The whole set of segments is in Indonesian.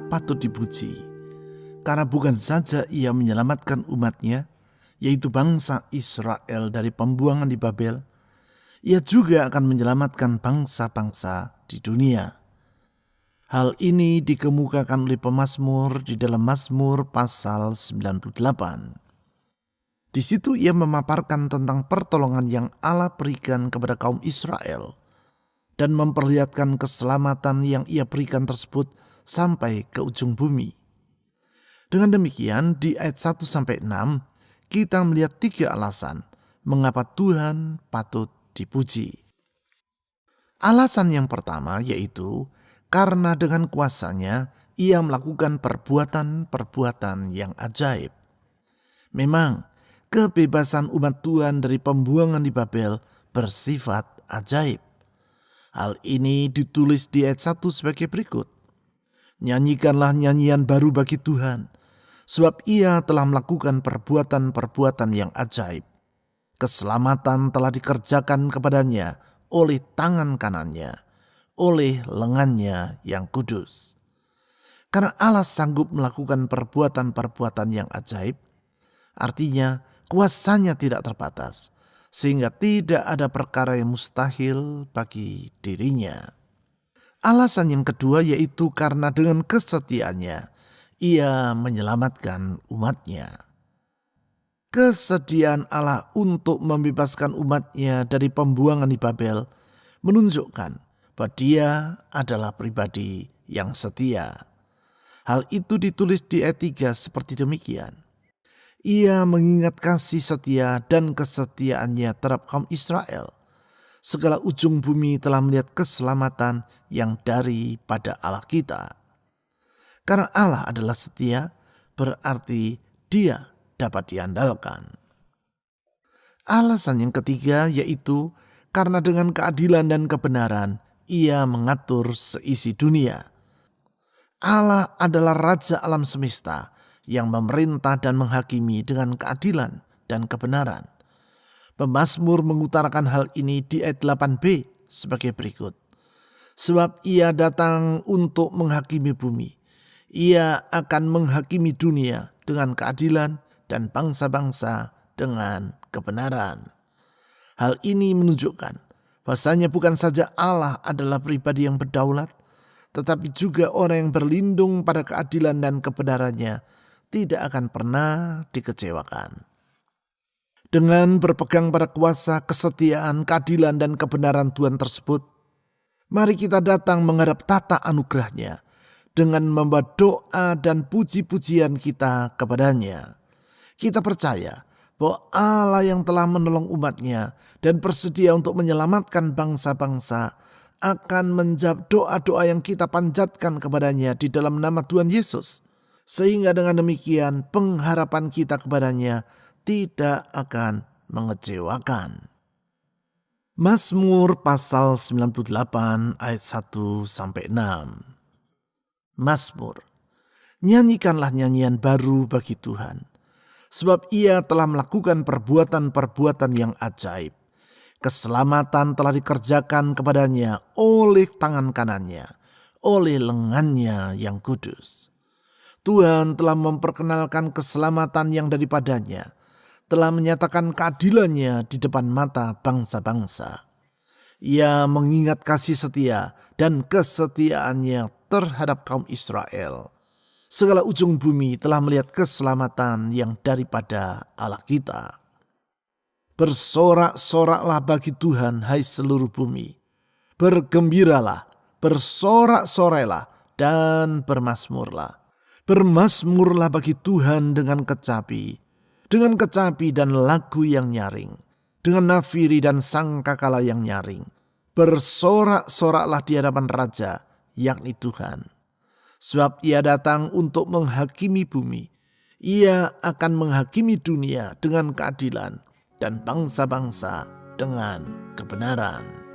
patut dipuji, karena bukan saja ia menyelamatkan umatnya, yaitu bangsa Israel dari pembuangan di Babel, ia juga akan menyelamatkan bangsa-bangsa di dunia. Hal ini dikemukakan oleh pemazmur di dalam Mazmur pasal 98. Di situ ia memaparkan tentang pertolongan yang Allah berikan kepada kaum Israel dan memperlihatkan keselamatan yang ia berikan tersebut sampai ke ujung bumi. Dengan demikian, di ayat 1-6 kita melihat 3 alasan mengapa Tuhan patut dipuji. Alasan yang pertama yaitu karena dengan kuasanya ia melakukan perbuatan-perbuatan yang ajaib. Memang kebebasan umat Tuhan dari pembuangan di Babel bersifat ajaib. Hal ini ditulis di ayat 1 sebagai berikut. Nyanyikanlah nyanyian baru bagi Tuhan, sebab ia telah melakukan perbuatan-perbuatan yang ajaib. Keselamatan telah dikerjakan kepadanya oleh tangan kanannya, oleh lengannya yang kudus. Karena Allah sanggup melakukan perbuatan-perbuatan yang ajaib, artinya kuasanya tidak terbatas, sehingga tidak ada perkara yang mustahil bagi dirinya. Alasan yang kedua yaitu karena dengan kesetiaannya, ia menyelamatkan umatnya. Kesediaan Allah untuk membebaskan umatnya dari pembuangan di Babel menunjukkan bahwa dia adalah pribadi yang setia. Hal itu ditulis di ayat 3 seperti demikian. Ia mengingat kasih setia dan kesetiaannya terhadap kaum Israel. Segala ujung bumi telah melihat keselamatan yang daripada Allah kita. Karena Allah adalah setia, berarti dia dapat diandalkan. Alasan yang ketiga yaitu karena dengan keadilan dan kebenaran ia mengatur seisi dunia. Allah adalah Raja alam semesta yang memerintah dan menghakimi dengan keadilan dan kebenaran. Pemazmur mengutarakan hal ini di ayat 8b sebagai berikut. Sebab ia datang untuk menghakimi bumi. Ia akan menghakimi dunia dengan keadilan dan bangsa-bangsa dengan kebenaran. Hal ini menunjukkan bahwasanya bukan saja Allah adalah pribadi yang berdaulat, tetapi juga orang yang berlindung pada keadilan dan kebenarannya tidak akan pernah dikecewakan. Dengan berpegang pada kuasa, kesetiaan, keadilan, dan kebenaran Tuhan tersebut, mari kita datang menghadap tata anugerahnya dengan membawa doa dan puji-pujian kita kepadanya. Kita percaya bahwa Allah yang telah menolong umatnya dan bersedia untuk menyelamatkan bangsa-bangsa akan menjawab doa-doa yang kita panjatkan kepadanya di dalam nama Tuhan Yesus. Sehingga dengan demikian pengharapan kita kepadanya tidak akan mengecewakan. Mazmur pasal 98 ayat 1-6. Mazmur. Nyanyikanlah nyanyian baru bagi Tuhan, sebab ia telah melakukan perbuatan-perbuatan yang ajaib. Keselamatan telah dikerjakan kepadanya oleh tangan kanannya, oleh lengannya yang kudus. Tuhan telah memperkenalkan keselamatan yang daripadanya, telah menyatakan keadilannya di depan mata bangsa-bangsa. Ia mengingat kasih setia dan kesetiaannya terhadap kaum Israel. Segala ujung bumi telah melihat keselamatan yang daripada Allah kita. Bersorak-soraklah bagi Tuhan, hai seluruh bumi. Bergembiralah, bersorak-sorailah, dan bermazmurlah. Bermazmurlah bagi Tuhan dengan kecapi dan lagu yang nyaring, dengan nafiri dan sangkakala yang nyaring. Bersorak-soraklah di hadapan Raja, yakni Tuhan. Sebab ia datang untuk menghakimi bumi. Ia akan menghakimi dunia dengan keadilan dan bangsa-bangsa dengan kebenaran.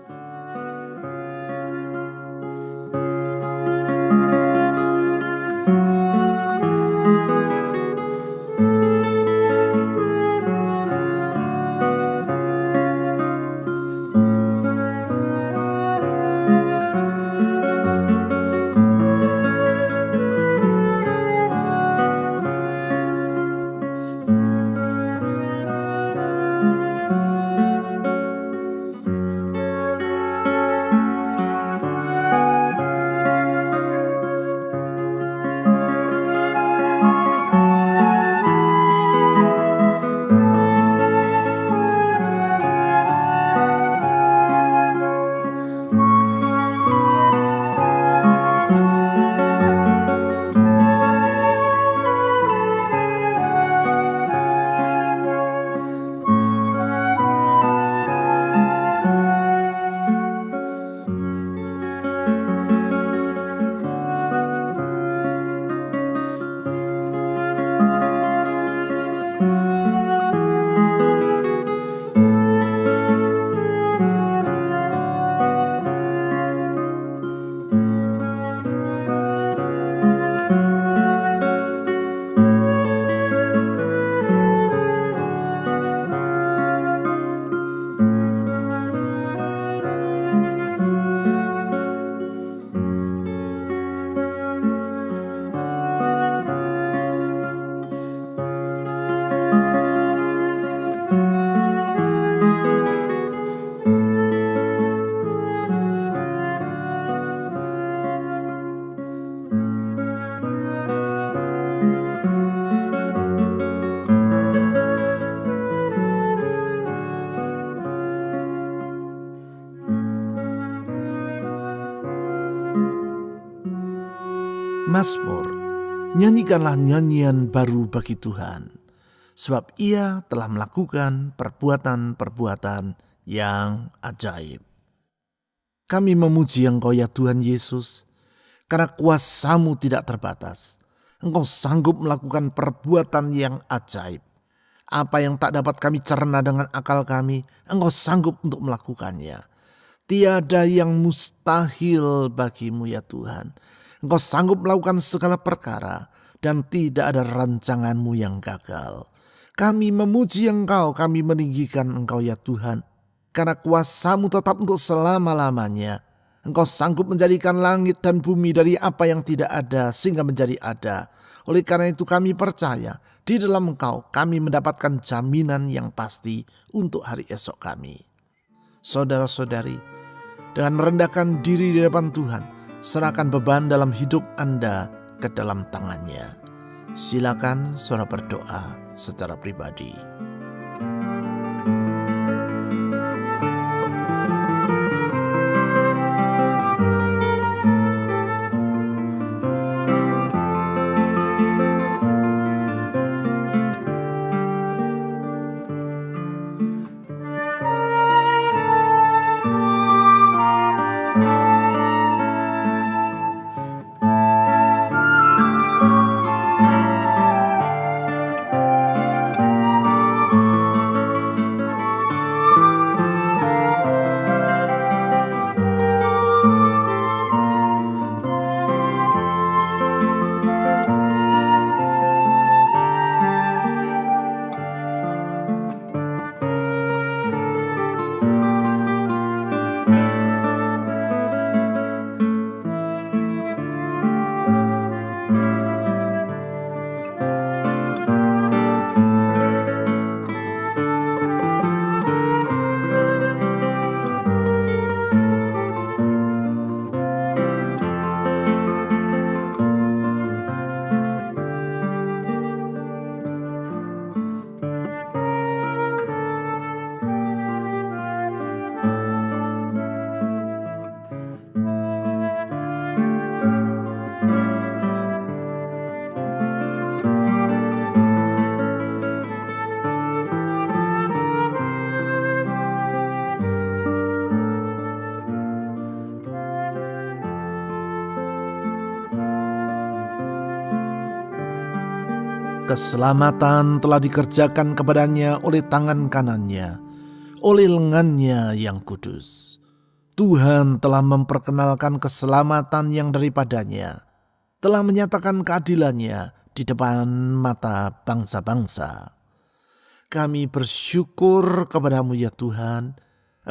Mazmur, nyanyikanlah nyanyian baru bagi Tuhan, sebab Ia telah melakukan perbuatan-perbuatan yang ajaib. Kami memuji Engkau ya Tuhan Yesus, karena kuasa-Mu tidak terbatas. Engkau sanggup melakukan perbuatan yang ajaib. Apa yang tak dapat kami cerna dengan akal kami, Engkau sanggup untuk melakukannya. Tiada yang mustahil bagimu ya Tuhan. Engkau sanggup melakukan segala perkara dan tidak ada rancangan-Mu yang gagal. Kami memuji Engkau, kami meninggikan Engkau ya Tuhan. Karena kuasa-Mu tetap untuk selama-lamanya. Engkau sanggup menjadikan langit dan bumi dari apa yang tidak ada sehingga menjadi ada. Oleh karena itu kami percaya di dalam Engkau kami mendapatkan jaminan yang pasti untuk hari esok kami. Saudara-saudari, dengan merendahkan diri di depan Tuhan, serahkan beban dalam hidup Anda ke dalam tangan-Nya. Silakan saudara berdoa secara pribadi. Keselamatan telah dikerjakan kepadanya oleh tangan kanannya, oleh lengannya yang kudus. Tuhan telah memperkenalkan keselamatan yang daripadanya, telah menyatakan keadilannya di depan mata bangsa-bangsa. Kami bersyukur kepadamu ya Tuhan,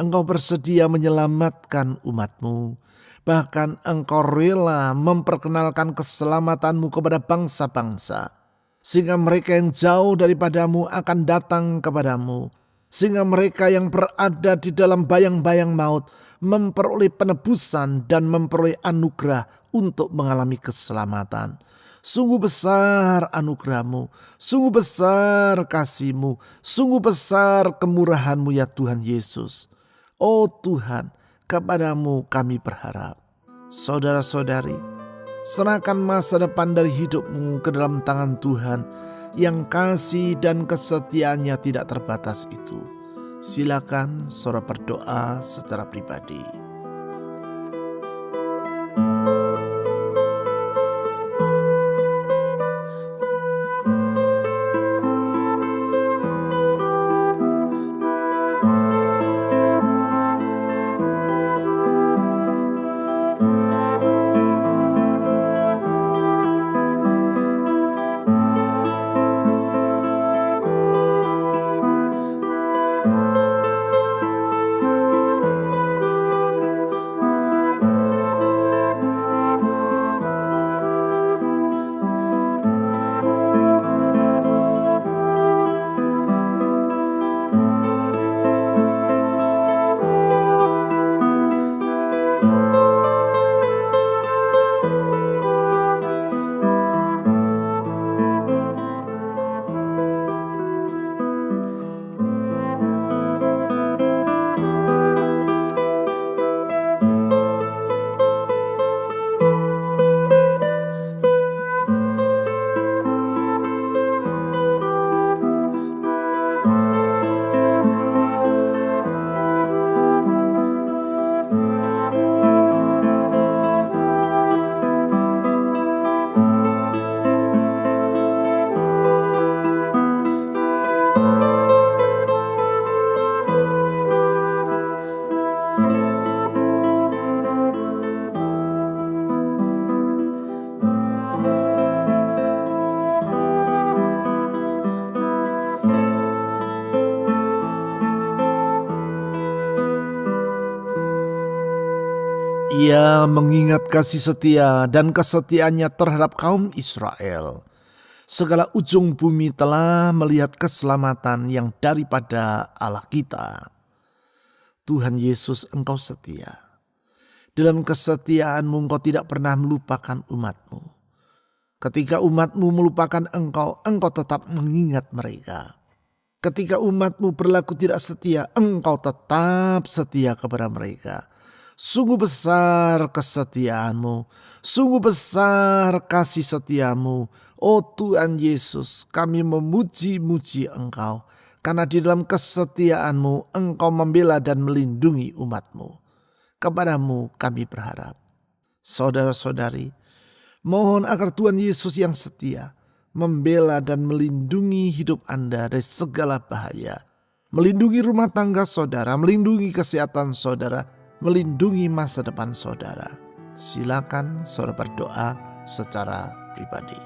Engkau bersedia menyelamatkan umat-Mu, bahkan Engkau rela memperkenalkan keselamatanmu kepada bangsa-bangsa, sehingga mereka yang jauh daripadamu akan datang kepadamu, sehingga mereka yang berada di dalam bayang-bayang maut memperoleh penebusan dan memperoleh anugerah untuk mengalami keselamatan. Sungguh besar anugerah-Mu, sungguh besar kasih-Mu, sungguh besar kemurahan-Mu ya Tuhan Yesus. Oh Tuhan, kepadamu kami berharap. Saudara-saudari, serahkan masa depan dari hidupmu ke dalam tangan Tuhan yang kasih dan kesetiaannya tidak terbatas itu. Silakan saudara berdoa secara pribadi. Ia mengingat kasih setia dan kesetiaannya terhadap kaum Israel. Segala ujung bumi telah melihat keselamatan yang daripada Allah kita. Tuhan Yesus, Engkau setia. Dalam kesetiaanmu Engkau tidak pernah melupakan umatmu. Ketika umatmu melupakan Engkau, Engkau tetap mengingat mereka. Ketika umatmu berlaku tidak setia, Engkau tetap setia kepada mereka. Sungguh besar kesetiaanmu, sungguh besar kasih setiamu. Oh Tuhan Yesus, kami memuji-muji Engkau, karena di dalam kesetiaanmu Engkau membela dan melindungi umatmu. Kepadamu kami berharap. Saudara-saudari, mohon agar Tuhan Yesus yang setia membela dan melindungi hidup Anda dari segala bahaya. Melindungi rumah tangga saudara, melindungi kesehatan saudara, melindungi masa depan saudara. Silakan saudara berdoa secara pribadi.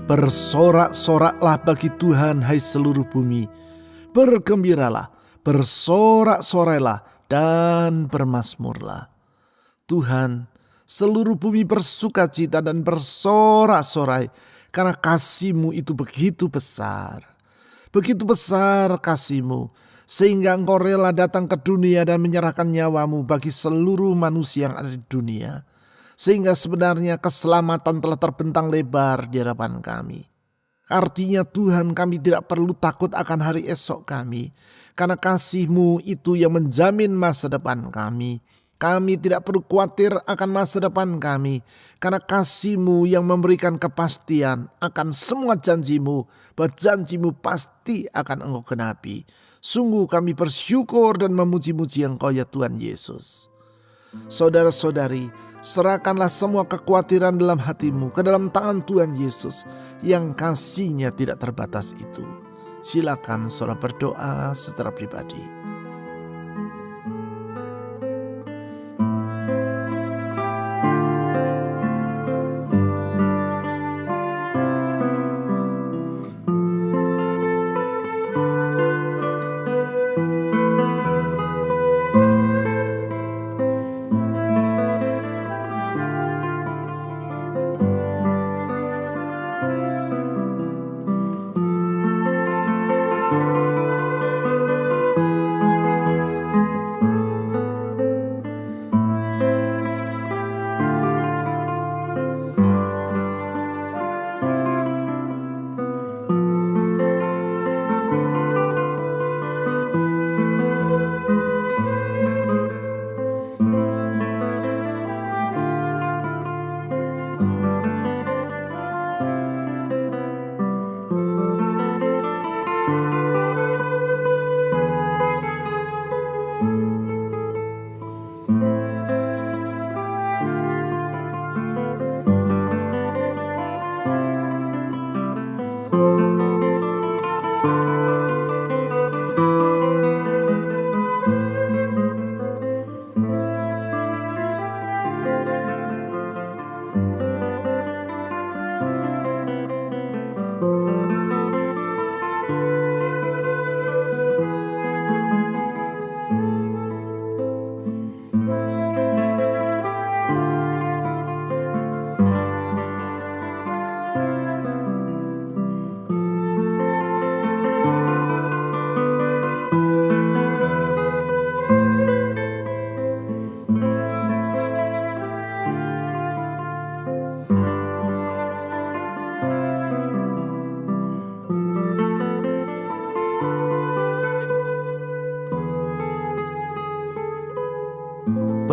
Bersorak-soraklah bagi Tuhan, hai seluruh bumi. Bergembiralah, bersorak-sorailah, dan bermasmurlah. Tuhan, seluruh bumi bersukacita dan bersorak-sorai, karena kasih-Mu itu begitu besar. Begitu besar kasih-Mu, sehingga Engkau rela datang ke dunia dan menyerahkan nyawa-Mu bagi seluruh manusia yang ada di dunia. Sehingga sebenarnya keselamatan telah terbentang lebar di hadapan kami. Artinya Tuhan, kami tidak perlu takut akan hari esok kami, karena kasih-Mu itu yang menjamin masa depan kami. Kami tidak perlu khawatir akan masa depan kami, karena kasih-Mu yang memberikan kepastian akan semua janji-Mu, bahwa janji-Mu pasti akan Engkau genapi. Sungguh kami bersyukur dan memuji-muji Engkau ya Tuhan Yesus. Saudara-saudari, serahkanlah semua kekhawatiran dalam hatimu ke dalam tangan Tuhan Yesus yang kasih-Nya tidak terbatas itu. Silakan saudara berdoa secara pribadi.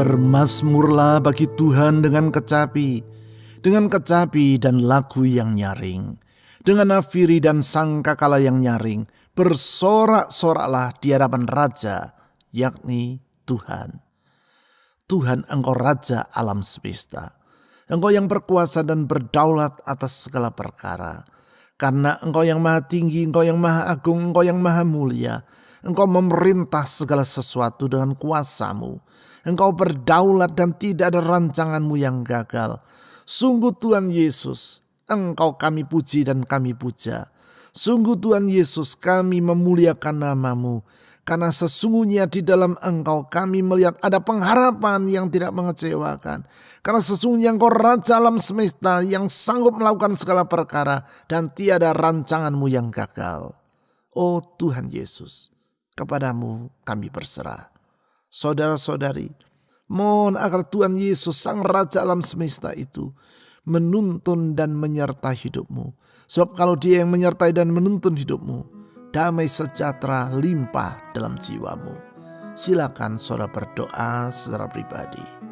Bermazmurlah bagi Tuhan dengan kecapi dan lagu yang nyaring, dengan nafiri dan sangkakala yang nyaring. Bersorak-soraklah di hadapan Raja, yakni Tuhan. Tuhan, Engkau Raja alam semesta. Engkau yang berkuasa dan berdaulat atas segala perkara. Karena Engkau yang maha tinggi, Engkau yang maha agung, Engkau yang maha mulia. Engkau memerintah segala sesuatu dengan kuasa-Mu. Engkau berdaulat dan tidak ada rancangan-Mu yang gagal. Sungguh Tuhan Yesus, Engkau kami puji dan kami puja. Sungguh Tuhan Yesus, kami memuliakan nama-Mu. Karena sesungguhnya di dalam Engkau kami melihat ada pengharapan yang tidak mengecewakan. Karena sesungguhnya Engkau Raja alam semesta yang sanggup melakukan segala perkara dan tiada rancangan-Mu yang gagal. Oh Tuhan Yesus, kepadamu kami berserah. Saudara-saudari, mohon agar Tuhan Yesus sang Raja alam semesta itu menuntun dan menyertai hidupmu. Sebab kalau Dia yang menyertai dan menuntun hidupmu, damai sejahtera limpah dalam jiwamu. Silakan saudara berdoa secara pribadi.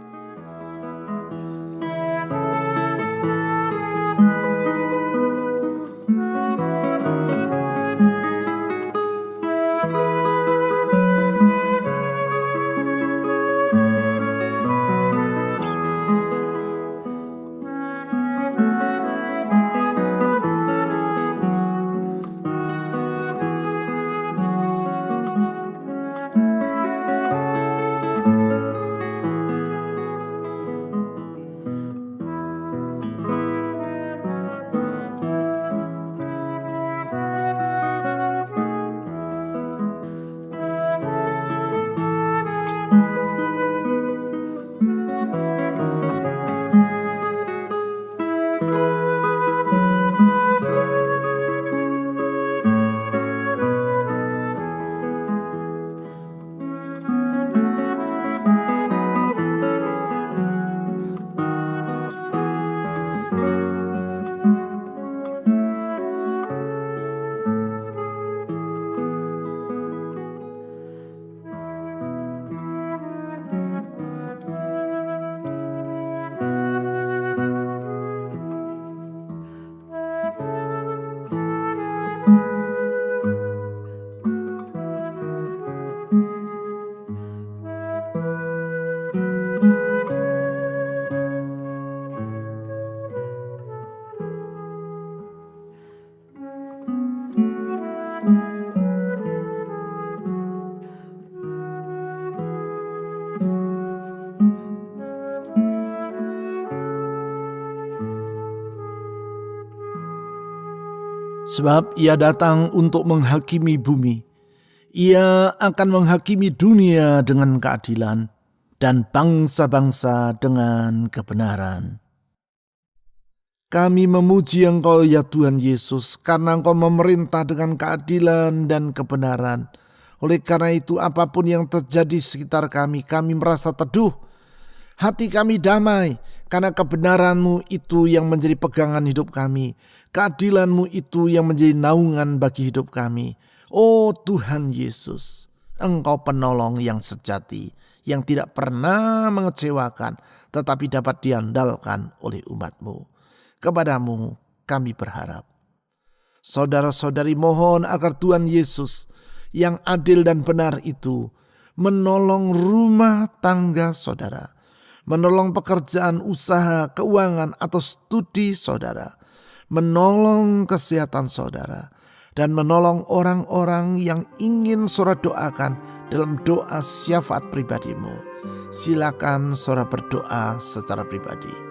Sebab Ia datang untuk menghakimi bumi. Ia akan menghakimi dunia dengan keadilan dan bangsa-bangsa dengan kebenaran. Kami memuji Engkau ya Tuhan Yesus, karena Engkau memerintah dengan keadilan dan kebenaran. Oleh karena itu apapun yang terjadi di sekitar kami merasa teduh. Hati kami damai, karena kebenaran-Mu itu yang menjadi pegangan hidup kami. Keadilan-Mu itu yang menjadi naungan bagi hidup kami. Oh Tuhan Yesus, Engkau penolong yang sejati, yang tidak pernah mengecewakan, tetapi dapat diandalkan oleh umat-Mu. Kepadamu kami berharap. Saudara-saudari mohon agar Tuhan Yesus yang adil dan benar itu menolong rumah tangga saudara, menolong pekerjaan, usaha, keuangan atau studi saudara, menolong kesehatan saudara, dan menolong orang-orang yang ingin saudara doakan dalam doa syafaat pribadimu. Silakan saudara berdoa secara pribadi.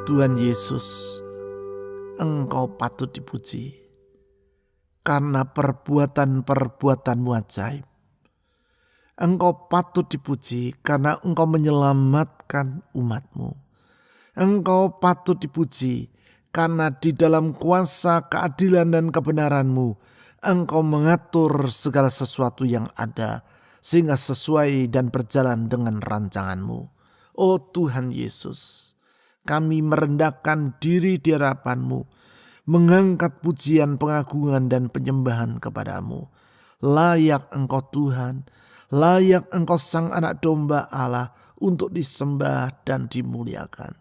Tuhan Yesus, Engkau patut dipuji karena perbuatan-perbuatan-Mu ajaib. Engkau patut dipuji karena Engkau menyelamatkan umat-Mu. Engkau patut dipuji karena di dalam kuasa keadilan dan kebenaran-Mu, Engkau mengatur segala sesuatu yang ada sehingga sesuai dan berjalan dengan rancangan-Mu. Oh Tuhan Yesus, kami merendahkan diri di hadapan-Mu, mengangkat pujian, pengagungan dan penyembahan kepada-Mu. Layak Engkau Tuhan, layak Engkau Sang Anak Domba Allah untuk disembah dan dimuliakan.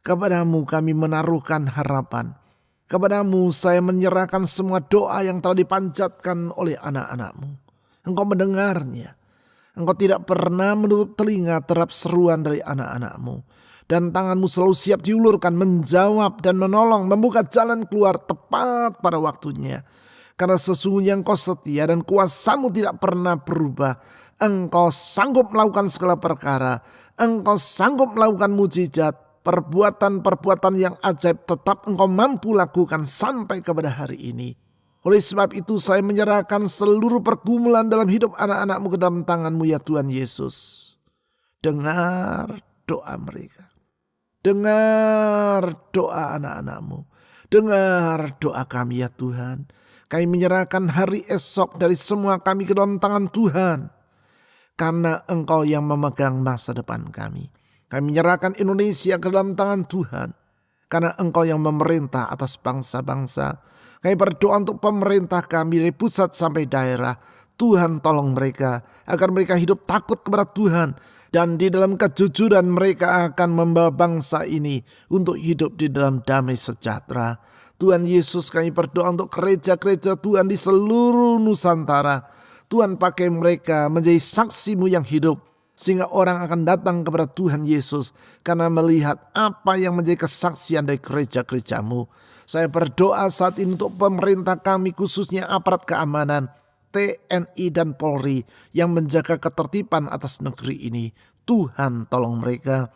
Kepada-Mu kami menaruhkan harapan. Kepada-Mu saya menyerahkan semua doa yang telah dipanjatkan oleh anak-anak-Mu. Engkau mendengarnya. Engkau tidak pernah menutup telinga terhadap seruan dari anak-anak-Mu. Dan tangan-Mu selalu siap diulurkan, menjawab dan menolong, membuka jalan keluar tepat pada waktunya. Karena sesungguhnya Engkau setia dan kuasa-Mu tidak pernah berubah. Engkau sanggup melakukan segala perkara. Engkau sanggup melakukan mujizat. Perbuatan-perbuatan yang ajaib tetap Engkau mampu lakukan sampai kepada hari ini. Oleh sebab itu saya menyerahkan seluruh pergumulan dalam hidup anak-anak-Mu ke dalam tangan-Mu ya Tuhan Yesus. Dengar doa mereka. Dengar doa anak-anak-Mu. Dengar doa kami ya Tuhan. Kami menyerahkan hari esok dari semua kami ke dalam tangan Tuhan. Karena Engkau yang memegang masa depan kami. Kami menyerahkan Indonesia ke dalam tangan Tuhan. Karena Engkau yang memerintah atas bangsa-bangsa. Kami berdoa untuk pemerintah kami dari pusat sampai daerah. Tuhan tolong mereka agar mereka hidup takut kepada Tuhan. Dan di dalam kejujuran mereka akan membawa bangsa ini untuk hidup di dalam damai sejahtera. Tuhan Yesus, kami berdoa untuk gereja-gereja Tuhan di seluruh Nusantara. Tuhan pakai mereka menjadi saksi-Mu yang hidup. Sehingga orang akan datang kepada Tuhan Yesus karena melihat apa yang menjadi kesaksian dari gereja-gereja-Mu. Saya berdoa saat ini untuk pemerintah kami, khususnya aparat keamanan, TNI dan Polri yang menjaga ketertiban atas negeri ini. Tuhan tolong mereka.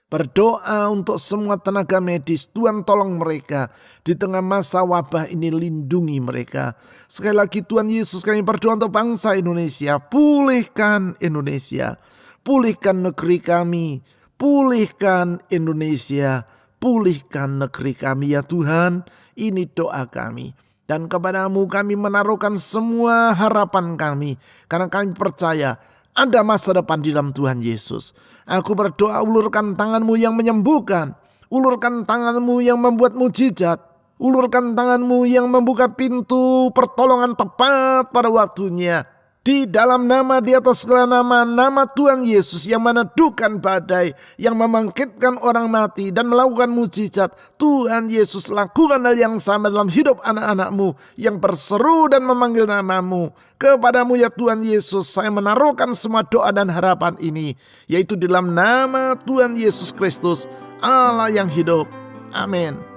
Berdoa untuk semua tenaga medis, Tuhan tolong mereka. Di tengah masa wabah ini lindungi mereka. Sekali lagi Tuhan Yesus, kami berdoa untuk bangsa Indonesia. Pulihkan Indonesia. Pulihkan negeri kami, pulihkan Indonesia, pulihkan negeri kami ya Tuhan. Ini doa kami. Dan kepada-Mu kami menaruhkan semua harapan kami. Karena kami percaya ada masa depan di dalam Tuhan Yesus. Aku berdoa ulurkan tangan-Mu yang menyembuhkan. Ulurkan tangan-Mu yang membuat mujizat. Ulurkan tangan-Mu yang membuka pintu pertolongan tepat pada waktunya. Di dalam nama di atas segala nama, nama Tuhan Yesus yang meneduhkan badai, yang membangkitkan orang mati dan melakukan mujizat. Tuhan Yesus lakukan hal yang sama dalam hidup anak-anak-Mu yang berseru dan memanggil nama-Mu. Kepada-Mu ya Tuhan Yesus, saya menaruhkan semua doa dan harapan ini, yaitu di dalam nama Tuhan Yesus Kristus, Allah yang hidup. Amin.